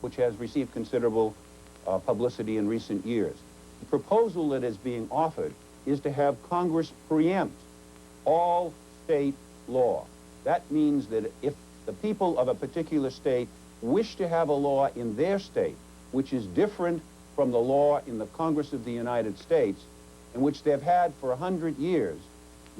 which has received considerable publicity in recent years. The proposal that is being offered is to have Congress preempt all state law. That means that if the people of a particular state wish to have a law in their state which is different from the law in the Congress of the United States, and which they've had for 100 years,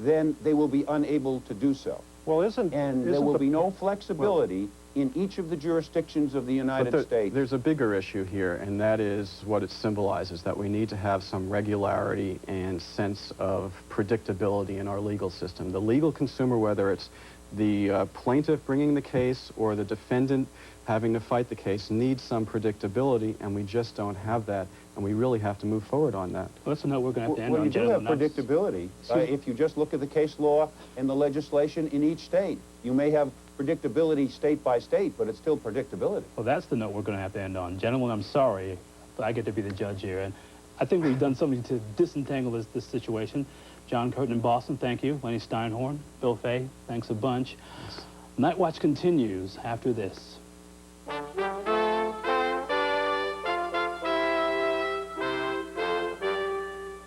then they will be unable to do so. Well, there will be no flexibility in each of the jurisdictions of the United States. There's a bigger issue here, and that is what it symbolizes, that we need to have some regularity and sense of predictability in our legal system. The legal consumer, whether it's the plaintiff bringing the case or the defendant having to fight the case, needs some predictability, and we just don't have that, and we really have to move forward on that. Well, that's a note we're going to have to end on. You do have predictability. If you just look at the case law and the legislation in each state, you may have predictability state by state, but it's still predictability. Well, that's the note we're going to have to end on. Gentlemen, I'm sorry, but I get to be the judge here, and I think we've done something to disentangle this situation. John Curtin in Boston, thank you. Lenny Steinhorn, Bill Fay, thanks a bunch. Yes. Night Watch continues after this.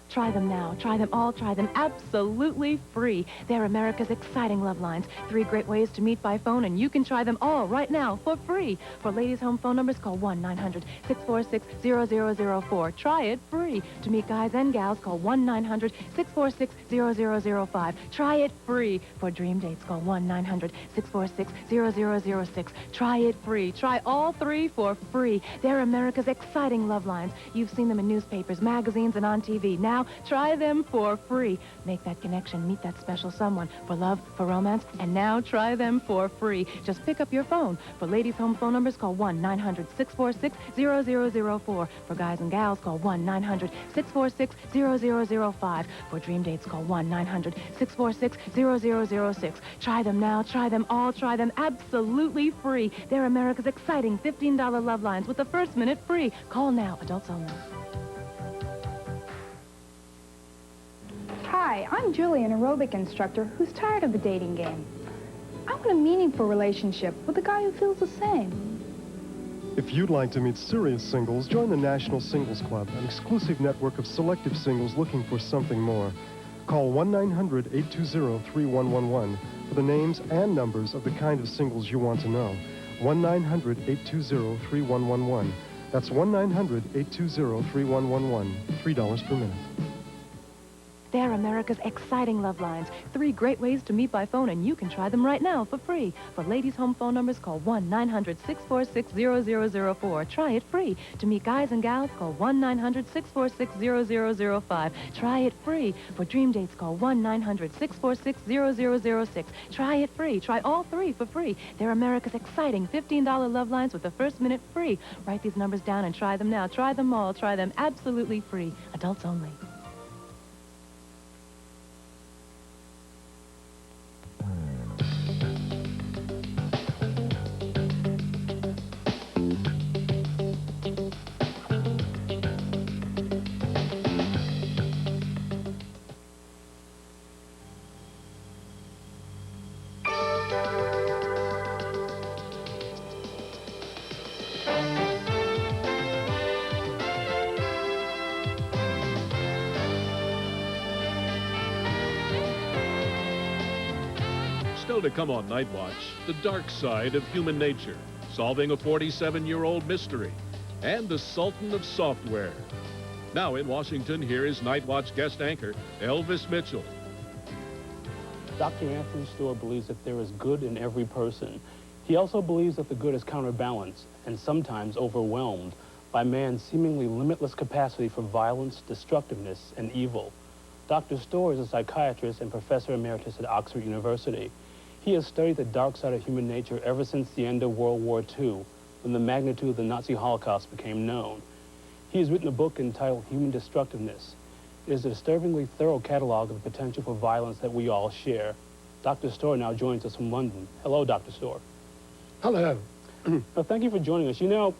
Try them now. Try them all. Try them absolutely free. They're America's exciting love lines. 3 great ways to meet by phone, and you can try them all right now for free. For ladies' home phone numbers, call 1-900-646-0004. Try it free. To meet guys and gals, call 1-900-646-0005. Try it free. For dream dates, call 1-900-646-0006. Try it free. Try all 3 for free. They're America's exciting love lines. You've seen them in newspapers, magazines, and on TV. Now, try them for free. Make that connection, meet that special someone for love, for romance, and now try them for free. Just pick up your phone. For ladies' home phone numbers, call 1-900-646-0004. For guys and gals, call 1-900-646-0005. For dream dates, call 1-900-646-0006. Try them now, try them all, try them absolutely free. They're America's exciting $15 love lines with the first minute free. Call now, adults only. Hi, I'm Julie, an aerobic instructor who's tired of the dating game. I want a meaningful relationship with a guy who feels the same. If you'd like to meet serious singles, join the National Singles Club, an exclusive network of selective singles looking for something more. Call 1-900-820-3111 for the names and numbers of the kind of singles you want to know. 1-900-820-3111. That's 1-900-820-3111. $3 per minute. They're America's exciting love lines. 3 great ways to meet by phone, and you can try them right now for free. For ladies' home phone numbers, call 1-900-646-0004. Try it free. To meet guys and gals, call 1-900-646-0005. Try it free. For dream dates, call 1-900-646-0006. Try it free. Try all 3 for free. They're America's exciting $15 love lines with the first minute free. Write these numbers down and try them now. Try them all. Try them absolutely free. Adults only. Still to come on Night Watch, the dark side of human nature, solving a 47-year-old mystery, and the Sultan of Software. Now in Washington, here is Night Watch guest anchor, Elvis Mitchell. Dr. Anthony Storr believes that there is good in every person. He also believes that the good is counterbalanced and sometimes overwhelmed by man's seemingly limitless capacity for violence, destructiveness, and evil. Dr. Storr is a psychiatrist and professor emeritus at Oxford University. He has studied the dark side of human nature ever since the end of World War II, when the magnitude of the Nazi Holocaust became known. He has written a book entitled Human Destructiveness. It is a disturbingly thorough catalog of the potential for violence that we all share. Dr. Storr now joins us from London. Hello, Dr. Storr. Hello. Well, thank you for joining us. You know,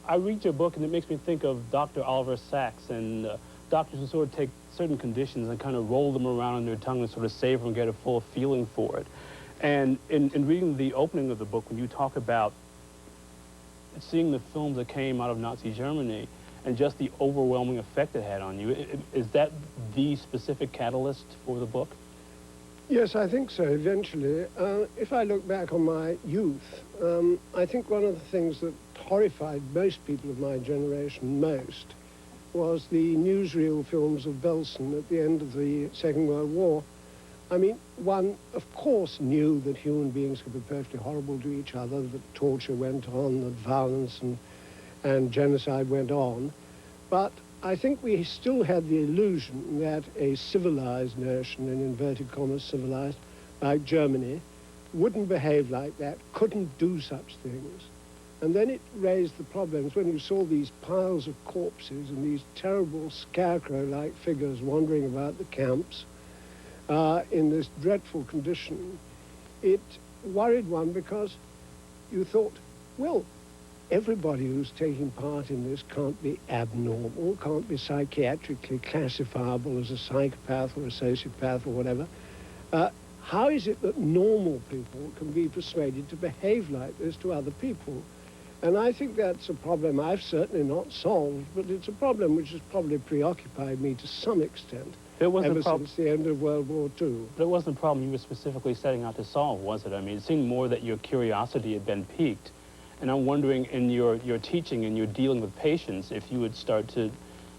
I read your book and it makes me think of Dr. Oliver Sacks and doctors who sort of take certain conditions and kind of roll them around on their tongue and sort of savor and get a full feeling for it. And in reading the opening of the book, when you talk about seeing the films that came out of Nazi Germany and just the overwhelming effect it had on you, is that the specific catalyst for the book? Yes, I think so, eventually. If I look back on my youth, I think one of the things that horrified most people of my generation most was the newsreel films of Belsen at the end of the Second World War. I mean, one, of course, knew that human beings could be perfectly horrible to each other, that torture went on, that violence and genocide went on. But I think we still had the illusion that a civilized nation, in inverted commas civilized, like Germany, wouldn't behave like that, couldn't do such things. And then it raised the problems when you saw these piles of corpses and these terrible scarecrow-like figures wandering about the camps in this dreadful condition. It worried one because you thought, well, everybody who's taking part in this can't be abnormal, can't be psychiatrically classifiable as a psychopath or a sociopath or whatever. How is it that normal people can be persuaded to behave like this to other people? And I think that's a problem I've certainly not solved, but it's a problem which has probably preoccupied me to some extent ever since the end of World War II. But it wasn't a problem you were specifically setting out to solve, was it? I mean, it seemed more that your curiosity had been piqued. And I'm wondering, in your teaching and your dealing with patients, if you would start to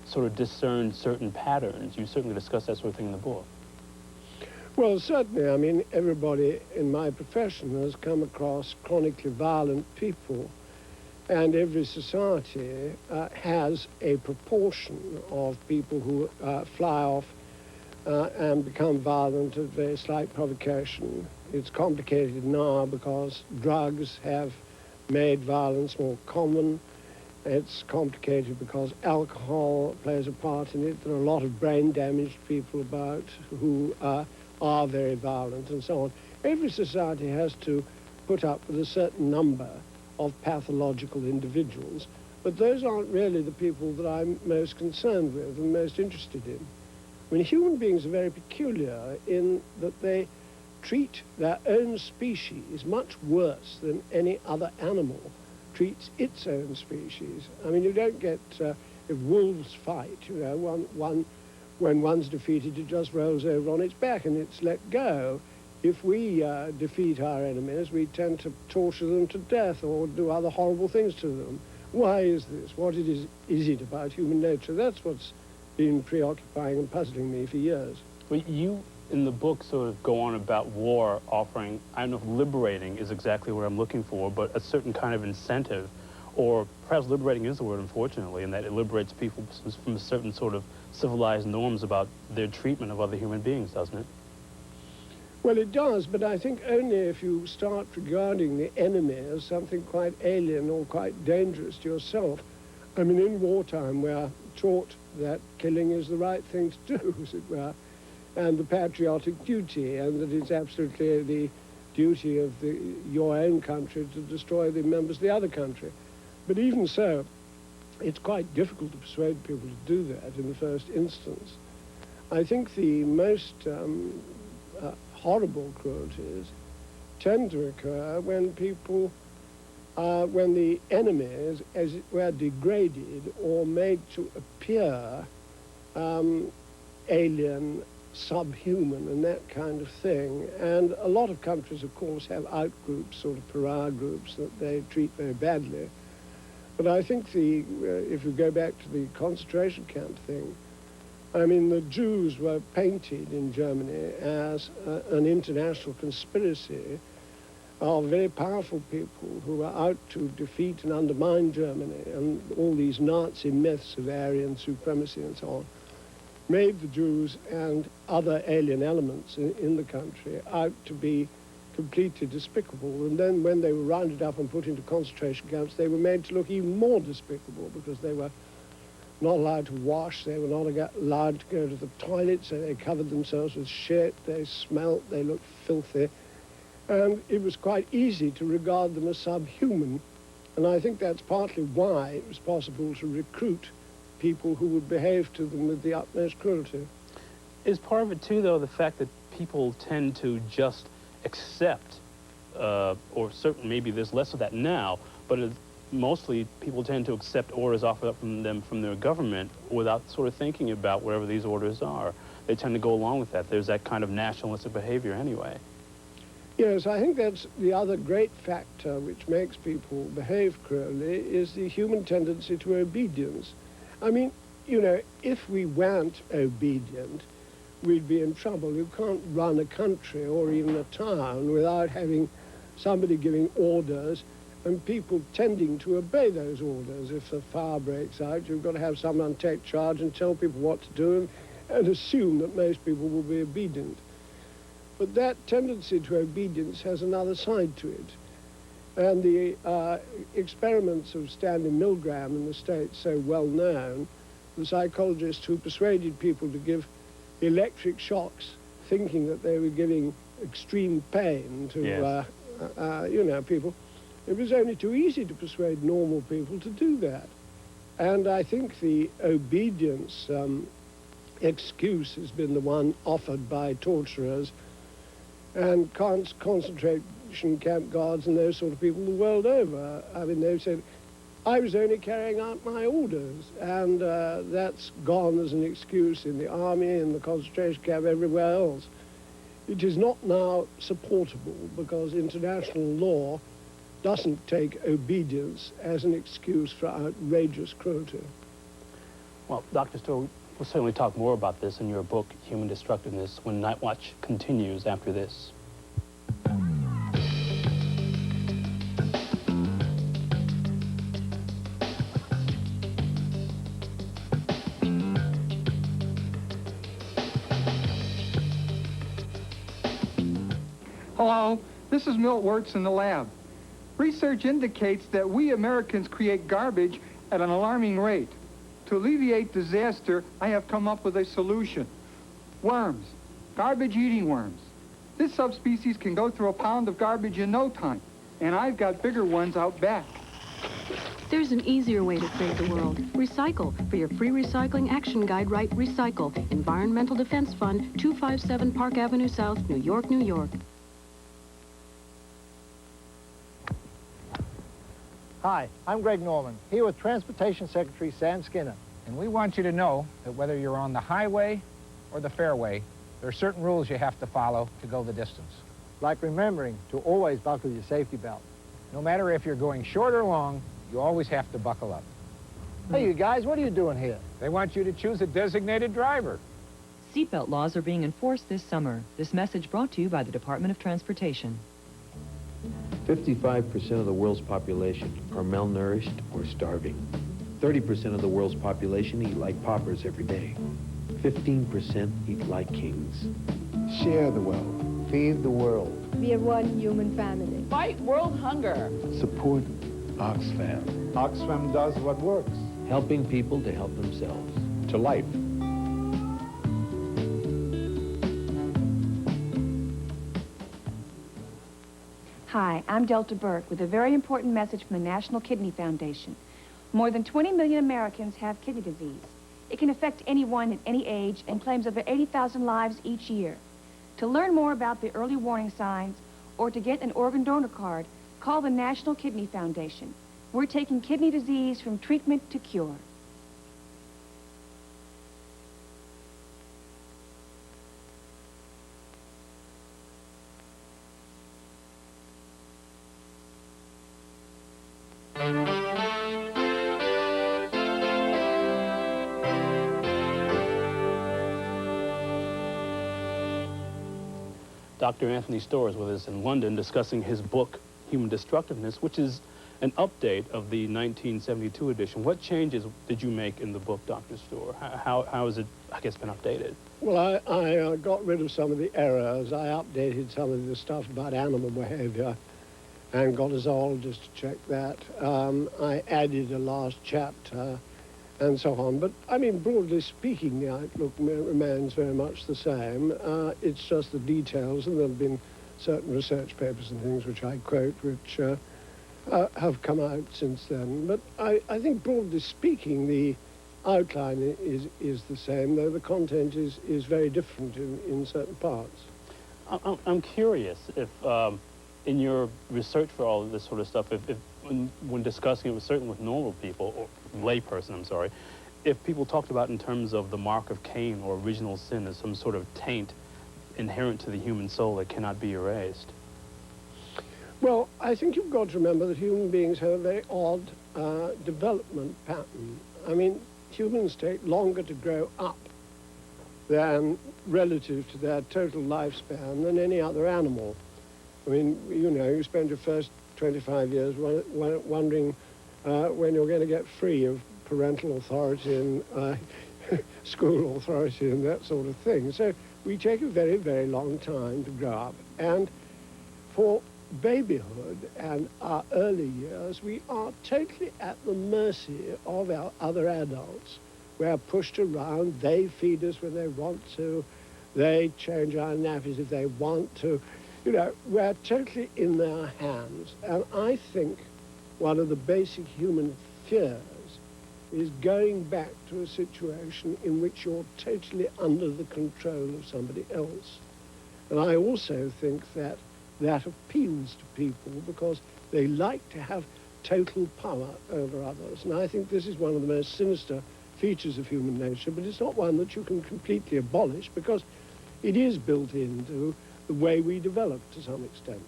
sort of discern certain patterns. You certainly discuss that sort of thing in the book. Well, certainly. I mean, everybody in my profession has come across chronically violent people, and every society has a proportion of people who fly off and become violent at very slight provocation. It's complicated now because drugs have made violence more common. It's complicated because alcohol plays a part in it. There are a lot of brain-damaged people about who are very violent and so on. Every society has to put up with a certain number of pathological individuals, but those aren't really the people that I'm most concerned with and most interested in. I mean, human beings are very peculiar in that they treat their own species much worse than any other animal treats its own species. I mean, you don't get, if wolves fight, you know, when one's defeated, it just rolls over on its back and it's let go. If we defeat our enemies, we tend to torture them to death or do other horrible things to them. Why is this? What is it about human nature? That's what's been preoccupying and puzzling me for years. Well, you, in the book, sort of go on about war offering, I don't know if liberating is exactly what I'm looking for, but a certain kind of incentive, or perhaps liberating is the word, unfortunately, in that it liberates people from a certain sort of civilized norms about their treatment of other human beings, doesn't it? Well, it does, but I think only if you start regarding the enemy as something quite alien or quite dangerous to yourself. I mean, in wartime, we are taught that killing is the right thing to do, as it were, and the patriotic duty, and that it's absolutely the duty of your own country to destroy the members of the other country. But even so, it's quite difficult to persuade people to do that in the first instance. I think the most horrible cruelties tend to occur when people, when the enemies, as it were, degraded or made to appear alien, subhuman, and that kind of thing. And a lot of countries, of course, have out-groups, sort of pariah groups that they treat very badly. But I think if you go back to the concentration camp thing, I mean, the Jews were painted in Germany as an international conspiracy of very powerful people who were out to defeat and undermine Germany, and all these Nazi myths of Aryan supremacy and so on made the Jews and other alien elements in the country out to be completely despicable. And then when they were rounded up and put into concentration camps, they were made to look even more despicable because they were not allowed to wash, they were not allowed to go to the toilet, so they covered themselves with shit, they smelt, they looked filthy, and it was quite easy to regard them as subhuman. And I think that's partly why it was possible to recruit people who would behave to them with the utmost cruelty. Is part of it, too, though, the fact that people tend to just accept, or certainly maybe there's less of that now, but mostly people tend to accept orders offered up from them from their government without sort of thinking about whatever these orders are. They tend to go along with that. There's that kind of nationalistic behavior anyway. Yes, I think that's the other great factor which makes people behave cruelly is the human tendency to obedience. I mean, you know, if we weren't obedient, we'd be in trouble. You can't run a country or even a town without having somebody giving orders and people tending to obey those orders. If a fire breaks out, you've got to have someone take charge and tell people what to do and assume that most people will be obedient. But that tendency to obedience has another side to it. And the experiments of Stanley Milgram in the States, so well known, the psychologist who persuaded people to give electric shocks, thinking that they were giving extreme pain to, Yes. you know, people. It was only too easy to persuade normal people to do that. And I think the obedience excuse has been the one offered by torturers and concentration camp guards and those sort of people the world over. I mean, they've said, I was only carrying out my orders, and that's gone as an excuse in the army, in the concentration camp, everywhere else. It is not now supportable because international law doesn't take obedience as an excuse for outrageous cruelty. Well, Dr. Storr, we'll certainly talk more about this in your book, Human Destructiveness, when Nightwatch continues after this. Hello, this is Milt Wirtz in the lab. Research indicates that we Americans create garbage at an alarming rate. To alleviate disaster, I have come up with a solution. Worms, garbage-eating worms. This subspecies can go through a pound of garbage in no time, and I've got bigger ones out back. There's an easier way to save the world. Recycle. For your free recycling action guide, write Recycle. Environmental Defense Fund, 257 Park Avenue South, New York, New York. Hi, I'm Greg Norman, here with Transportation Secretary Sam Skinner. And we want you to know that whether you're on the highway or the fairway, there are certain rules you have to follow to go the distance. Like remembering to always buckle your safety belt. No matter if you're going short or long, you always have to buckle up. Hey, you guys, what are you doing here? They want you to choose a designated driver. Seatbelt laws are being enforced this summer. This message brought to you by the Department of Transportation. 55% of the world's population are malnourished or starving. 30% of the world's population eat like paupers every day. 15% eat like kings. Share the wealth. Feed the world. We are one human family. Fight world hunger. Support Oxfam. Oxfam does what works. Helping people to help themselves. To life. Hi, I'm Delta Burke with a very important message from the National Kidney Foundation. More than 20 million Americans have kidney disease. It can affect anyone at any age and claims over 80,000 lives each year. To learn more about the early warning signs or to get an organ donor card, call the National Kidney Foundation. We're taking kidney disease from treatment to cure. Dr. Anthony Storr is with us in London discussing his book, Human Destructiveness, which is an update of the 1972 edition. What changes did you make in the book, Dr. Storr? How has it, I guess, been updated? Well, I got rid of some of the errors. I updated some of the stuff about animal behavior and got a zoologist to check that. I added a last chapter and so on. But, I mean, broadly speaking, the outlook remains very much the same. It's just the details, and there have been certain research papers and things which I quote, which have come out since then. But I think, broadly speaking, the outline is the same, though the content is very different in certain parts. I'm curious if, in your research for all of this sort of stuff, if when discussing it, certainly with normal people, or layperson, I'm sorry, if people talked about in terms of the mark of Cain or original sin as some sort of taint inherent to the human soul that cannot be erased. Well, I think you've got to remember that human beings have a very odd development pattern. I mean, humans take longer to grow up than relative to their total lifespan than any other animal. I mean, you know, you spend your first 25 years wondering when you're going to get free of parental authority and school authority and that sort of thing. So we take a very, very long time to grow up. And for babyhood and our early years, we are totally at the mercy of our other adults. We're pushed around. They feed us when they want to. They change our nappies if they want to. You know, we're totally in their hands. And I think one of the basic human fears is going back to a situation in which you're totally under the control of somebody else. And I also think that that appeals to people because they like to have total power over others. And I think this is one of the most sinister features of human nature, but it's not one that you can completely abolish because it is built into the way we develop to some extent.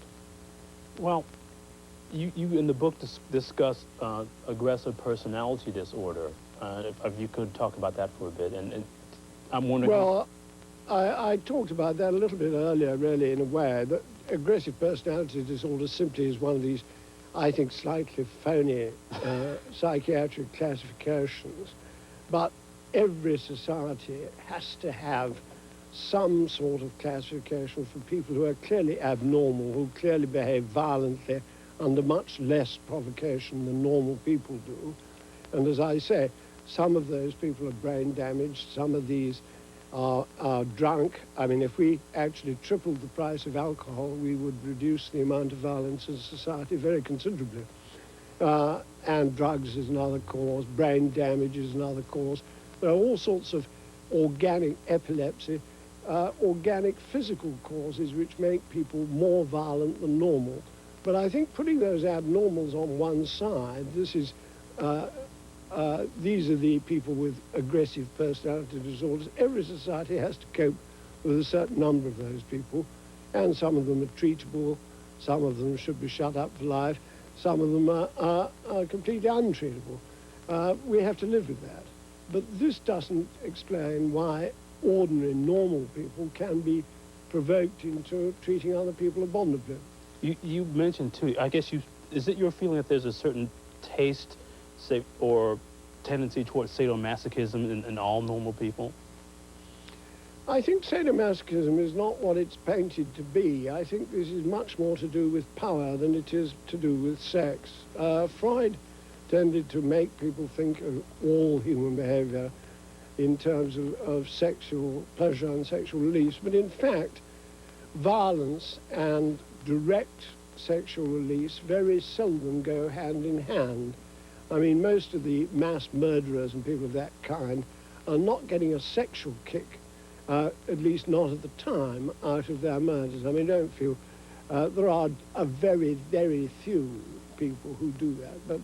Well, you in the book discuss aggressive personality disorder. If you could talk about that for a bit, and I'm wondering... Well, I talked about that a little bit earlier, really, in a way, that aggressive personality disorder simply is one of these, I think, slightly phony psychiatric classifications. But every society has to have some sort of classification for people who are clearly abnormal, who clearly behave violently under much less provocation than normal people do. And as I say, some of those people are brain damaged, some of these are drunk. I mean, if we actually tripled the price of alcohol, we would reduce the amount of violence in society very considerably. And drugs is another cause, brain damage is another cause. There are all sorts of organic epilepsy, organic physical causes which make people more violent than normal. But I think putting those abnormals on one side, this is, these are the people with aggressive personality disorders. Every society has to cope with a certain number of those people, and some of them are treatable, some of them should be shut up for life, some of them are completely untreatable. We have to live with that. But this doesn't explain why ordinary, normal people can be provoked into treating other people abominably. You mentioned, too, I guess is it your feeling that there's a certain taste, say, or tendency towards sadomasochism in all normal people? I think sadomasochism is not what it's painted to be. I think this is much more to do with power than it is to do with sex. Freud tended to make people think of all human behavior in terms of sexual pleasure and sexual release, but in fact, violence and direct sexual release very seldom go hand in hand. I mean, most of the mass murderers and people of that kind are not getting a sexual kick, at least not at the time, out of their murders. I mean, don't feel, there are a very, very few people who do that, but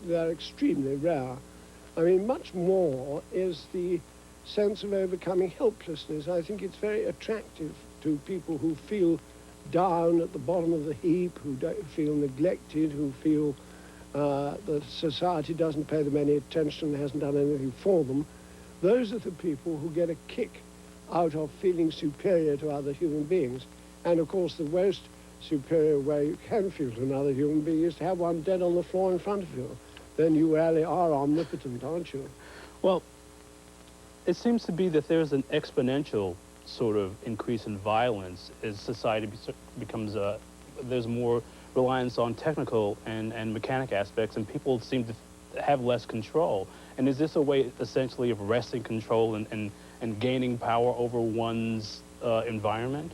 they're extremely rare. I mean, much more is the sense of overcoming helplessness. I think it's very attractive to people who feel down at the bottom of the heap, who don't feel neglected, who feel that society doesn't pay them any attention, hasn't done anything for them. Those are the people who get a kick out of feeling superior to other human beings. And of course, the most superior way you can feel to another human being is to have one dead on the floor in front of you. Then you really are omnipotent, aren't you? Well, it seems to be that there's an exponential sort of increase in violence as society becomes, there's more reliance on technical and mechanic aspects, and people seem to have less control. And is this a way, essentially, of wresting control and gaining power over one's environment?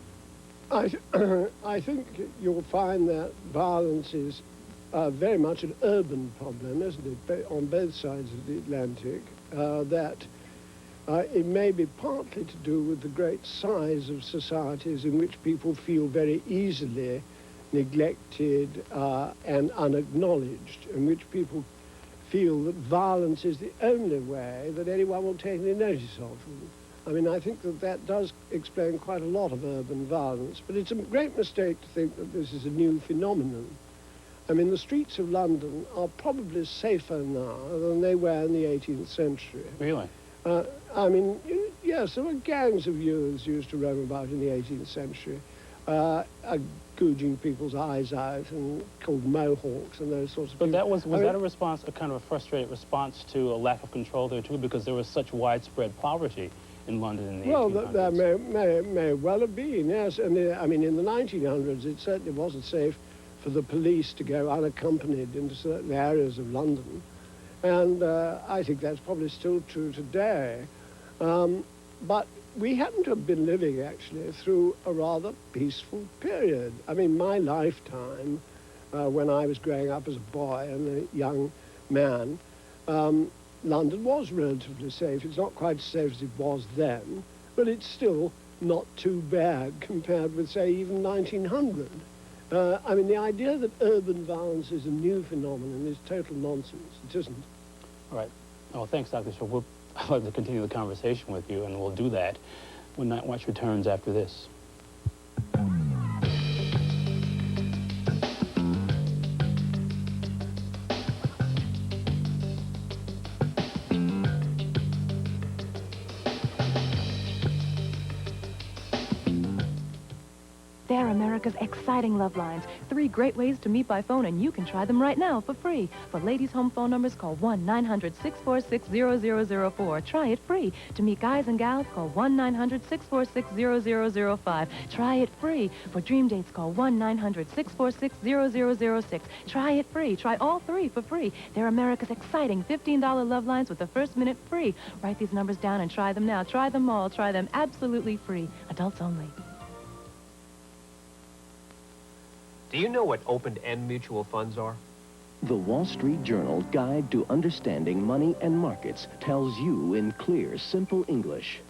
I think you'll find that violence is very much an urban problem, isn't it, on both sides of the Atlantic, that it may be partly to do with the great size of societies in which people feel very easily neglected and unacknowledged, in which people feel that violence is the only way that anyone will take any notice of them. I mean, I think that that does explain quite a lot of urban violence, but it's a great mistake to think that this is a new phenomenon. I mean, the streets of London are probably safer now than they were in the 18th century. Really? I mean, yes, there were gangs of youths used to roam about in the 18th century, gouging people's eyes out and called mohawks and those sorts of But people. was that a response, a kind of a frustrated response to a lack of control there too, because there was such widespread poverty in London in the 1800s? Well, there may well have been, yes. And I mean, in the 1900s, it certainly wasn't safe for the police to go unaccompanied into certain areas of London. And I think that's probably still true today. But we happen to have been living, actually, through a rather peaceful period. I mean, my lifetime, when I was growing up as a boy and a young man, London was relatively safe. It's not quite as safe as it was then, but it's still not too bad compared with, say, even 1900. I mean, the idea that urban violence is a new phenomenon is total nonsense. It isn't. All right. Oh, thanks, Dr. Storr. I'd like to continue the conversation with you, and we'll do that when Nightwatch returns after this. They're America's exciting love lines. 3 great ways to meet by phone, and you can try them right now for free. For ladies' home phone numbers, call 1-900-646-0004. Try it free. To meet guys and gals, call 1-900-646-0005. Try it free. For dream dates, call 1-900-646-0006. Try it free. Try all 3 for free. They're America's exciting $15 love lines with the first minute free. Write these numbers down and try them now. Try them all. Try them absolutely free. Adults only. Do you know what open-end mutual funds are? The Wall Street Journal Guide to Understanding Money and Markets tells you in clear, simple English.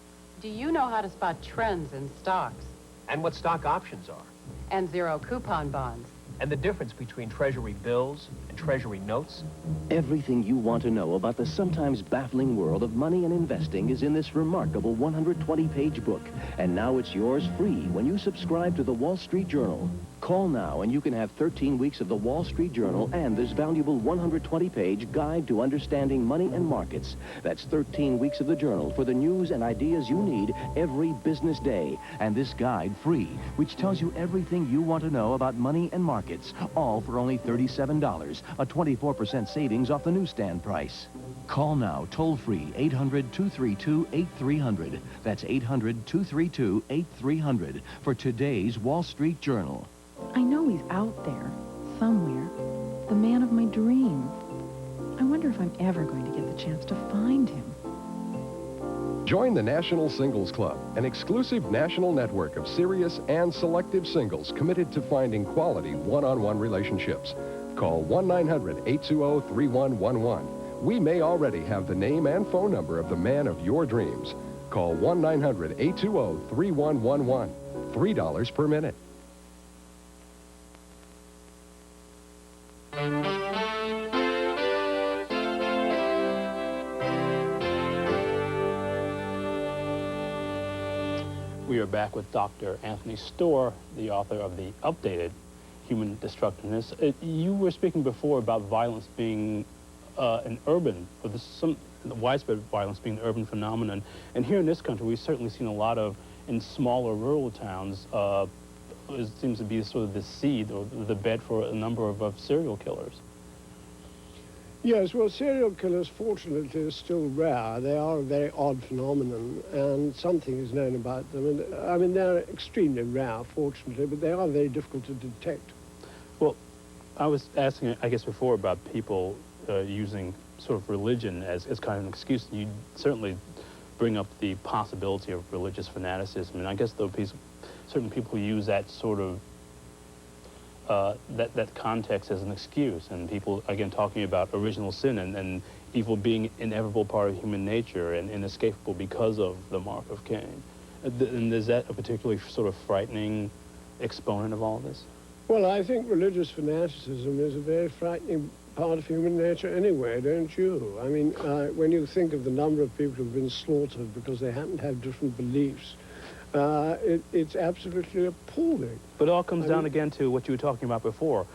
Do you know how to spot trends in stocks? And what stock options are? And zero coupon bonds? And the difference between Treasury bills and Treasury notes? Everything you want to know about the sometimes baffling world of money and investing is in this remarkable 120-page book. And now it's yours free when you subscribe to the Wall Street Journal. Call now and you can have 13 weeks of the Wall Street Journal and this valuable 120-page Guide to Understanding Money and Markets. That's 13 weeks of the Journal for the news and ideas you need every business day. And this guide free, which tells you everything you want to know about money and markets, all for only $37, a 24% savings off the newsstand price. Call now, toll-free, 800-232-8300. That's 800-232-8300 for today's Wall Street Journal. I know he's out there, somewhere, the man of my dreams. I wonder if I'm ever going to get the chance to find him. Join the National Singles Club, an exclusive national network of serious and selective singles committed to finding quality one-on-one relationships. Call 1-900-820-3111. We may already have the name and phone number of the man of your dreams. Call 1-900-820-3111. $3 per minute. We are back with Dr. Anthony Storr, the author of the updated Human Destructiveness. You were speaking before about violence being an urban, or some widespread violence being an urban phenomenon. And here in this country, we've certainly seen a lot of, in smaller rural towns, it seems to be sort of the seed or the bed for a number of serial killers. Yes, well, serial killers, fortunately, are still rare. They are a very odd phenomenon, and something is known about them. And, I mean, they're extremely rare, fortunately, but they are very difficult to detect. Well, I was asking, I guess, before about people using sort of religion as kind of an excuse. You certainly bring up the possibility of religious fanaticism, and I guess though certain people use that sort of that context as an excuse, and people, again, talking about original sin and evil being an inevitable part of human nature and inescapable because of the mark of Cain. And is that a particularly sort of frightening exponent of all of this? Well, I think religious fanaticism is a very frightening part of human nature anyway, don't you? I mean, when you think of the number of people who've been slaughtered because they happen to have different beliefs, it's absolutely appalling. But it all comes down again to what you were talking about before.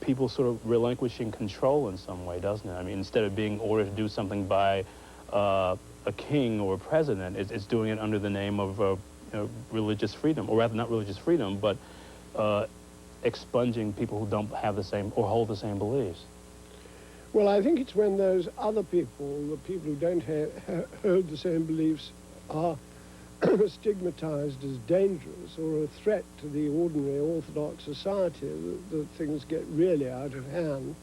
People sort of relinquishing control in some way, doesn't it? I mean, instead of being ordered to do something by a king or a president, it's doing it under the name of you know, religious freedom, or rather not religious freedom, but expunging people who don't have the same or hold the same beliefs. Well, I think it's when those other people, the people who don't hold the same beliefs, are stigmatized as dangerous or a threat to the ordinary Orthodox society that things get really out of hand.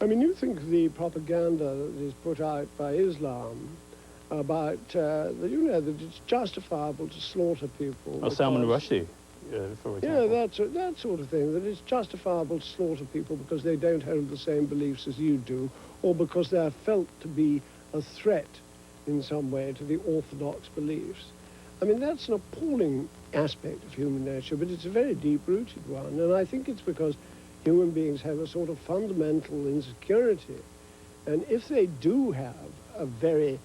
I mean, you think of the propaganda that is put out by Islam about, you know, that it's justifiable to slaughter people. Oh, Salman Rushdie, for example. Yeah, that sort of thing, that it's justifiable to slaughter people because they don't hold the same beliefs as you do, or because they're felt to be a threat in some way to the Orthodox beliefs. I mean, that's an appalling aspect of human nature, but it's a very deep-rooted one, and I think it's because human beings have a sort of fundamental insecurity, and if they do have a very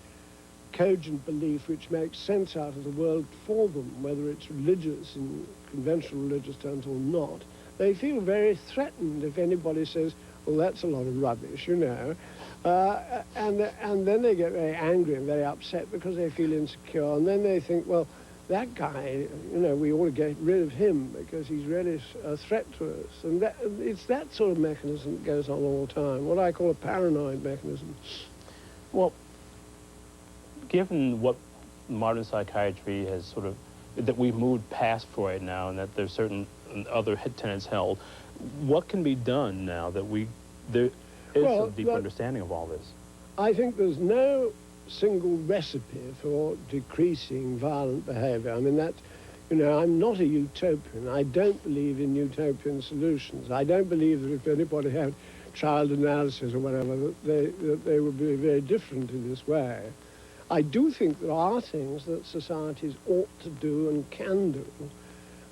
cogent belief which makes sense out of the world for them, whether it's religious in conventional religious terms or not, they feel very threatened if anybody says, well, that's a lot of rubbish, you know. And then they get very angry and very upset because they feel insecure. And then they think, well, that guy, you know, we ought to get rid of him because he's really a threat to us. And it's that sort of mechanism that goes on all the time, what I call a paranoid mechanism. Well, given what modern psychiatry has sort of, that we've moved past Freud now and that there's certain other tenets held, what can be done now that there is a deeper understanding of all this? I think there's no single recipe for decreasing violent behavior. I mean, you know, I'm not a utopian. I don't believe in utopian solutions. I don't believe that if anybody had child analysis or whatever, that they would be very different in this way. I do think there are things that societies ought to do and can do.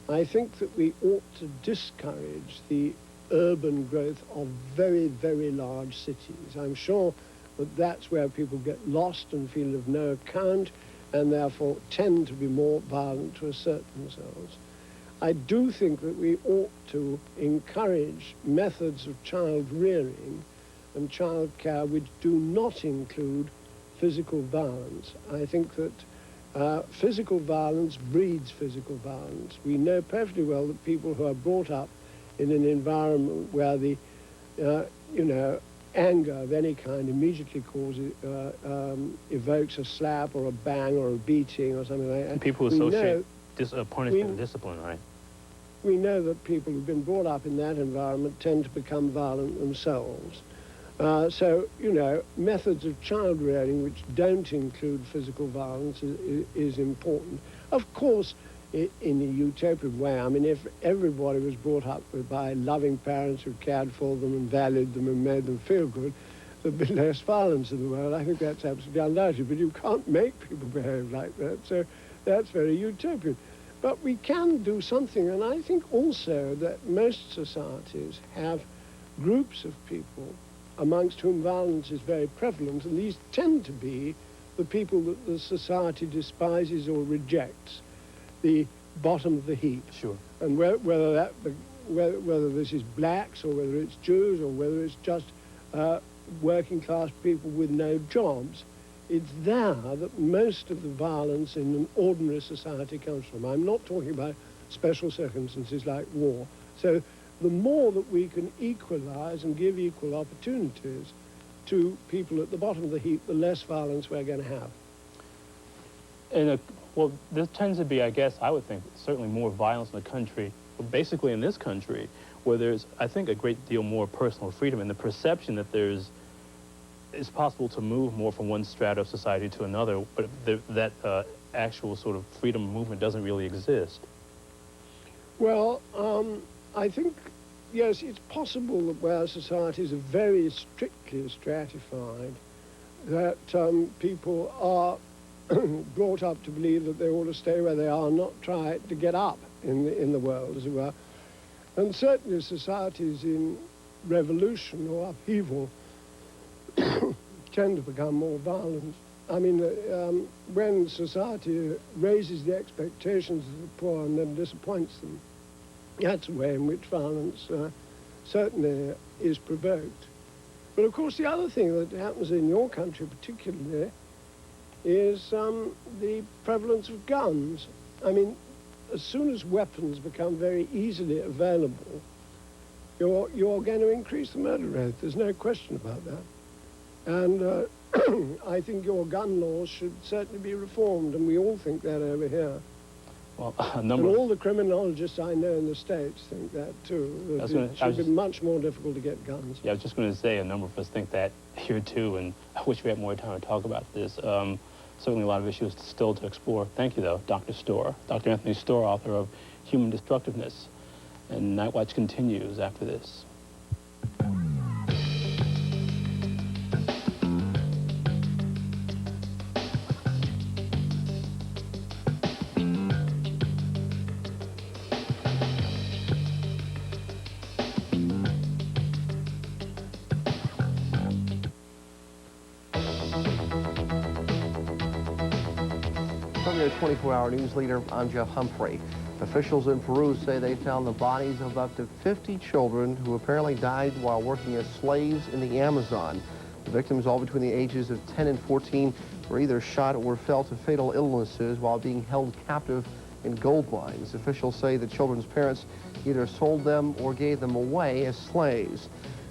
I think that we ought to discourage the urban growth of very, very large cities. I'm sure that that's where people get lost and feel of no account and therefore tend to be more violent to assert themselves. I do think that we ought to encourage methods of child rearing and child care which do not include physical violence. I think that physical violence breeds physical violence. We know perfectly well that people who are brought up in an environment where the, you know, anger of any kind immediately evokes a slap or a bang or a beating or something like that. And people associate punishment and discipline, right? We know that people who've been brought up in that environment tend to become violent themselves. So, you know, methods of child rearing which don't include physical violence is important. Of course, in a utopian way, I mean, if everybody was brought up by loving parents who cared for them and valued them and made them feel good, there'd be less violence in the world. I think that's absolutely unlikely, but you can't make people behave like that, so that's very utopian. But we can do something, and I think also that most societies have groups of people amongst whom violence is very prevalent, and these tend to be the people that the society despises or rejects, the bottom of the heap. Sure. And whether this is blacks or whether it's Jews or whether it's just working class people with no jobs, it's there that most of the violence in an ordinary society comes from. I'm not talking about special circumstances like war. So the more that we can equalize and give equal opportunities to people at the bottom of the heap, the less violence we're going to have. Well, there tends to be, I guess, I would think, certainly more violence in the country, basically in this country, where there's, I think, a great deal more personal freedom and the perception that it's possible to move more from one strata of society to another, but that actual sort of freedom movement doesn't really exist. Well, I think, yes, it's possible that where societies are very strictly stratified, that people are brought up to believe that they ought to stay where they are, not try to get up in the world, as it were. And certainly societies in revolution or upheaval tend to become more violent. I mean, when society raises the expectations of the poor and then disappoints them, that's a way in which violence certainly is provoked. But of course, the other thing that happens in your country particularly is the prevalence of guns. I mean, as soon as weapons become very easily available, you're going to increase the murder rate. There's no question about that. And I think your gun laws should certainly be reformed, and we all think that over here. Well, and all the criminologists I know in the States think that too. That it should be much more difficult to get guns. Yeah, I was just going to say a number of us think that here too, and I wish we had more time to talk about this. Certainly a lot of issues still to explore. Thank you, though, Dr. Storr. Dr. Anthony Storr, author of Human Destructiveness. And Nightwatch continues after this. From your 24-hour news leader, I'm Jeff Humphrey. Officials in Peru say they found the bodies of up to 50 children who apparently died while working as slaves in the Amazon. The victims, all between the ages of 10 and 14, were either shot or fell to fatal illnesses while being held captive in gold mines. Officials say the children's parents either sold them or gave them away as slaves.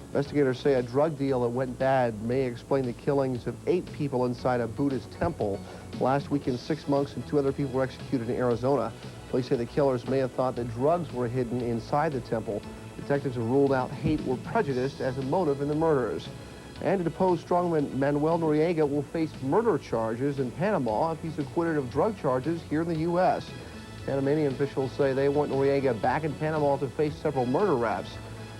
Investigators say a drug deal that went bad may explain the killings of 8 people inside a Buddhist temple. Last weekend, 6 monks and 2 other people were executed in Arizona. Police say the killers may have thought that drugs were hidden inside the temple. Detectives have ruled out hate or prejudice as a motive in the murders. And to depose strongman Manuel Noriega will face murder charges in Panama if he's acquitted of drug charges here in the U.S. Panamanian officials say they want Noriega back in Panama to face several murder raps.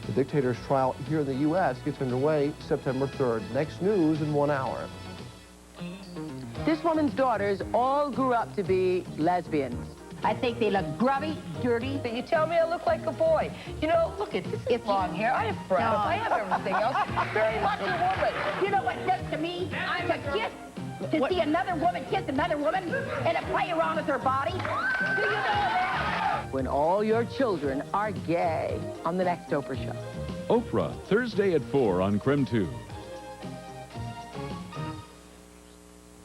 The dictator's trial here in the U.S. gets underway September 3rd. Next news in 1 hour. This woman's daughters all grew up to be lesbians. I think they look grubby, dirty. But you tell me I look like a boy. You know, look at this is long hair. I have breasts. I have everything else. Very much a woman. You know what it does to me? To see another woman kiss another woman and to play around with her body. Do you know that? When all your children are gay on the next Oprah show. Oprah, Thursday at 4 on KREM 2.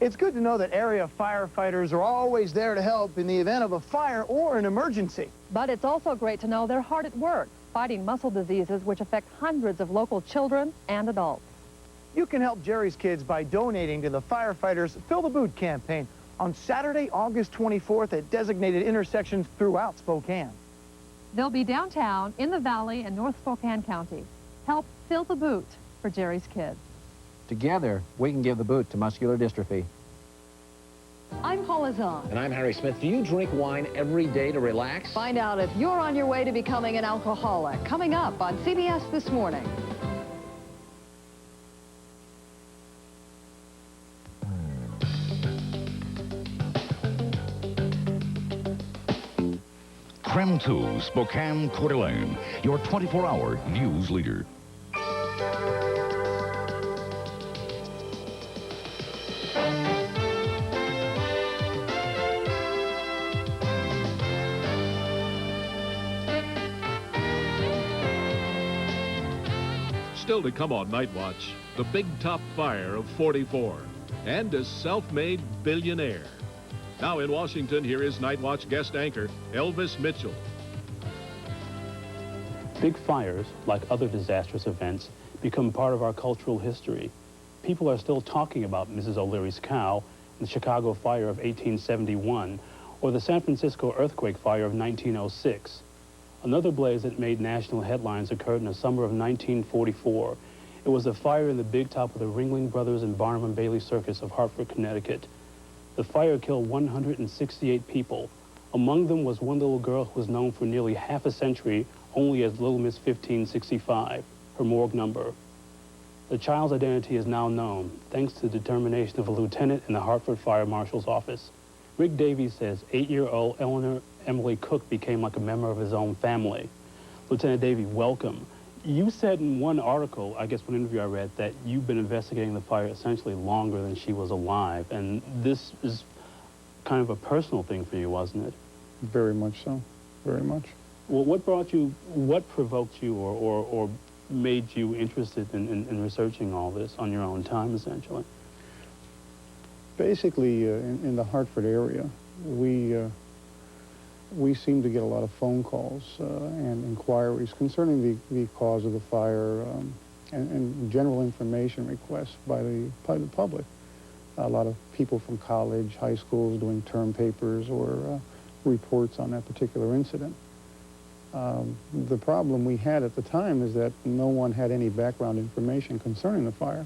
It's good to know that area firefighters are always there to help in the event of a fire or an emergency. But it's also great to know they're hard at work, fighting muscle diseases which affect hundreds of local children and adults. You can help Jerry's Kids by donating to the firefighters' Fill the Boot campaign on Saturday, August 24th at designated intersections throughout Spokane. They'll be downtown, in the Valley, and North Spokane County. Help fill the boot for Jerry's Kids. Together, we can give the boot to muscular dystrophy. I'm Paula Zahn. And I'm Harry Smith. Do you drink wine every day to relax? Find out if you're on your way to becoming an alcoholic. Coming up on CBS This Morning. KREM 2, Spokane, Coeur d'Alene, your 24-hour news leader. Still to come on Nightwatch, the big top fire of 44 and a self-made billionaire. Now in Washington, here is Nightwatch guest anchor, Elvis Mitchell. Big fires, like other disastrous events, become part of our cultural history. People are still talking about Mrs. O'Leary's cow, the Chicago fire of 1871, or the San Francisco earthquake fire of 1906. Another blaze that made national headlines occurred in the summer of 1944. It was a fire in the big top of the Ringling Brothers and Barnum and Bailey Circus of Hartford, Connecticut. The fire killed 168 people. Among them was one little girl who was known for nearly half a century only as Little Miss 1565, her morgue number. The child's identity is now known, thanks to the determination of a lieutenant in the Hartford Fire Marshal's office. Rick Davies says 8-year-old Eleanor Emily Cook became like a member of his own family. Lieutenant Davey, welcome. You said in one article, I guess one interview I read, that you've been investigating the fire essentially longer than she was alive, and this is kind of a personal thing for you, wasn't it? Very much so, very much. Well, what provoked you or made you interested in researching all this on your own time, essentially? Basically, in the Hartford area, we seem to get a lot of phone calls and inquiries concerning the cause of the fire and general information requests by the public. A lot of people from college, high schools doing term papers or reports on that particular incident. The problem we had at the time is that no one had any background information concerning the fire.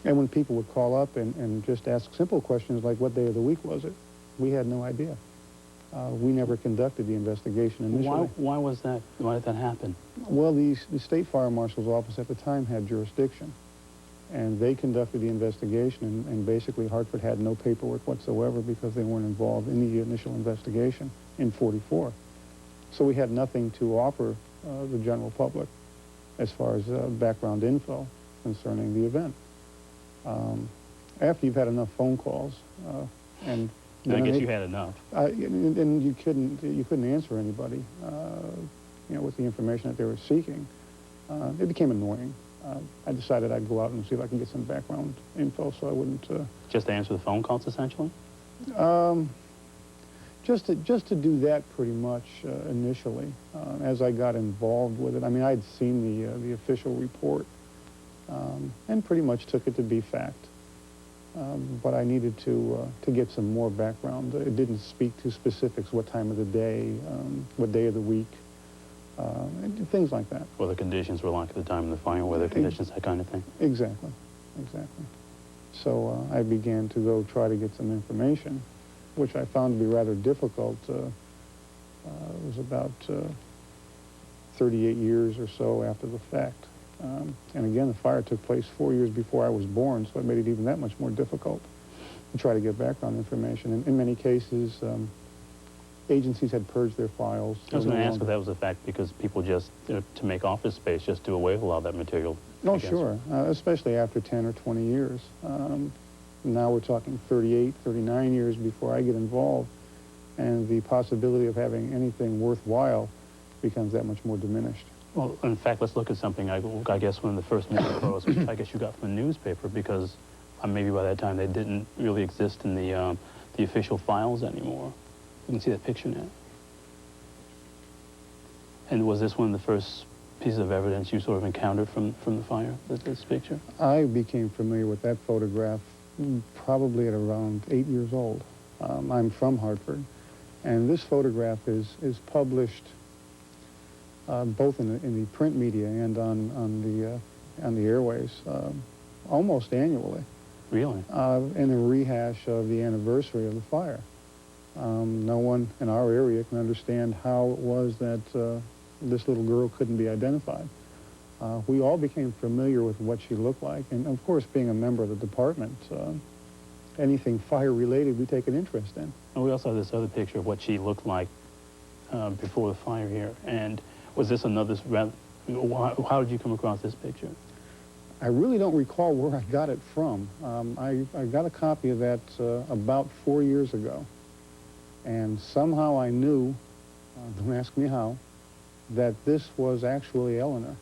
And when people would call up and just ask simple questions like, what day of the week was it? We had no idea. We never conducted the investigation initially. Why was that? Why did that happen? Well, the State Fire Marshal's office at the time had jurisdiction, and they conducted the investigation, and basically Hartford had no paperwork whatsoever because they weren't involved in the initial investigation in '44. So we had nothing to offer the general public as far as background info concerning the event. After you've had enough phone calls, and I guess you had enough. And you couldn't answer anybody, you know, with the information that they were seeking. It became annoying. I decided I'd go out and see if I can get some background info, so I wouldn't. Just to answer the phone calls, essentially. Just to do that pretty much initially. As I got involved with it, I mean, I'd seen the official report and pretty much took it to be fact. But I needed to get some more background. It didn't speak to specifics, what time of the day, what day of the week, and things like that. What the conditions were like at the time of the fire, weather conditions, that kind of thing. Exactly, exactly. So I began to go try to get some information, which I found to be rather difficult. It was about 38 years or so after the fact. And again, the fire took place 4 years before I was born, so it made it even that much more difficult to try to get background information. In many cases, agencies had purged their files. I was going to ask if that was a fact, because people just, to make office space, just do away with a lot of that material. Oh, sure, especially after 10 or 20 years. Now we're talking 38, 39 years before I get involved, and the possibility of having anything worthwhile becomes that much more diminished. Well, in fact, let's look at something, I guess, one of the first movie photos, which I guess you got from the newspaper, because maybe by that time they didn't really exist in the official files anymore. You can see that picture now. And was this one of the first pieces of evidence you sort of encountered from the fire, this picture? I became familiar with that photograph probably at around 8 years old. I'm from Hartford, and this photograph is published both in the print media and on the airways, almost annually. Really? In a rehash of the anniversary of the fire. No one in our area can understand how it was that this little girl couldn't be identified. We all became familiar with what she looked like, and of course, being a member of the department, anything fire-related we take an interest in. And we also have this other picture of what she looked like before the fire here. And was this another, how did you come across this picture? I really don't recall where I got it from. I got a copy of that about 4 years ago. And somehow I knew, don't ask me how, that this was actually Eleanor.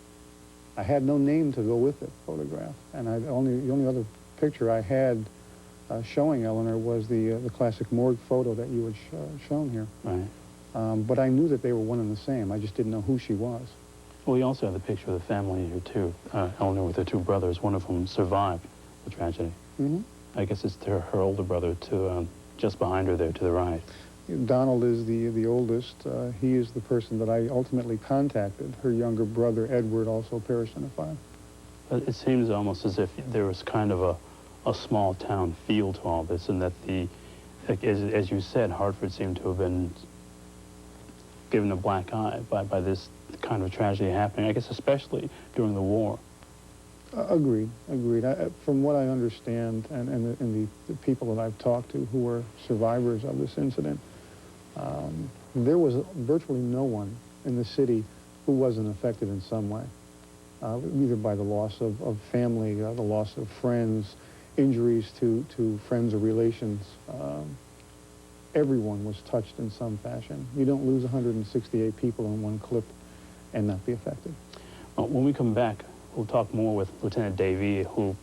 I had no name to go with the photograph. And the only other picture I had showing Eleanor was the classic morgue photo that you had shown here. Right. But I knew that they were one and the same. I just didn't know who she was. Well, you also have the picture of the family here, too. Eleanor with her two brothers, one of whom survived the tragedy. Mm-hmm. I guess it's her older brother just behind her there to the right. Donald is the oldest. He is the person that I ultimately contacted. Her younger brother, Edward, also perished in the fire. But it seems almost as if there was kind of a small town feel to all this, and that as you said, Hartford seemed to have been given a black eye by this kind of tragedy happening, I guess especially during the war. Agreed. From what I understand, and the people that I've talked to who were survivors of this incident, there was virtually no one in the city who wasn't affected in some way, either by the loss of family, the loss of friends, injuries to friends or relations. Everyone was touched in some fashion. You don't lose 168 people in one clip and not be affected. Well, when we come back, we'll talk more with Lieutenant Davey, who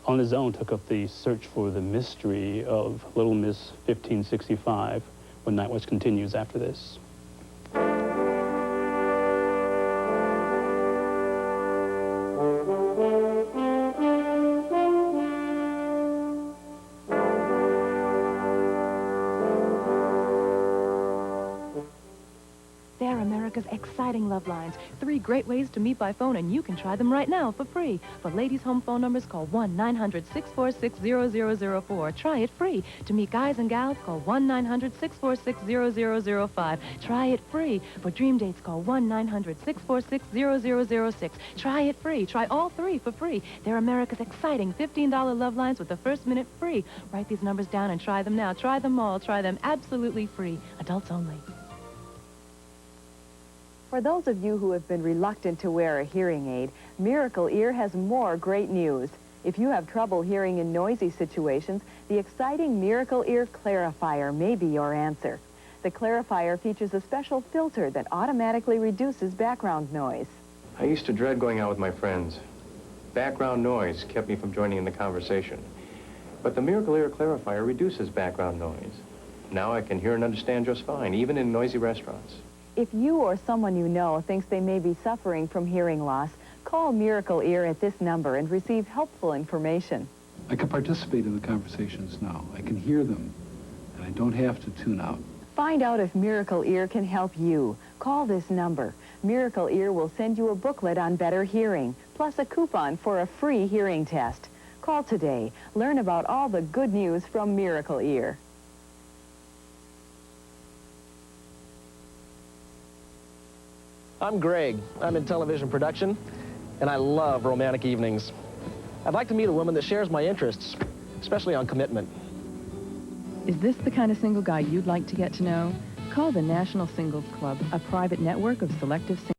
on his own took up the search for the mystery of Little Miss 1565, when Nightwatch continues after this. They're America's exciting love lines. 3 great ways to meet by phone, and you can try them right now for free. For ladies' home phone numbers, call 1-900-646-0004. Try it free. To meet guys and gals, call 1-900-646-0005. Try it free. For dream dates, call 1-900-646-0006. Try it free. Try all 3 for free. They're America's exciting $15 love lines with the first minute free. Write these numbers down and try them now. Try them all. Try them absolutely free. Adults only. For those of you who have been reluctant to wear a hearing aid, Miracle Ear has more great news. If you have trouble hearing in noisy situations, the exciting Miracle Ear Clarifier may be your answer. The Clarifier features a special filter that automatically reduces background noise. I used to dread going out with my friends. Background noise kept me from joining in the conversation. But the Miracle Ear Clarifier reduces background noise. Now I can hear and understand just fine, even in noisy restaurants. If you or someone you know thinks they may be suffering from hearing loss, call Miracle Ear at this number and receive helpful information. I can participate in the conversations now. I can hear them, and I don't have to tune out. Find out if Miracle Ear can help you. Call this number. Miracle Ear will send you a booklet on better hearing, plus a coupon for a free hearing test. Call today. Learn about all the good news from Miracle Ear. I'm Greg. I'm in television production, and I love romantic evenings. I'd like to meet a woman that shares my interests, especially on commitment. Is this the kind of single guy you'd like to get to know? Call the National Singles Club, a private network of selective singles.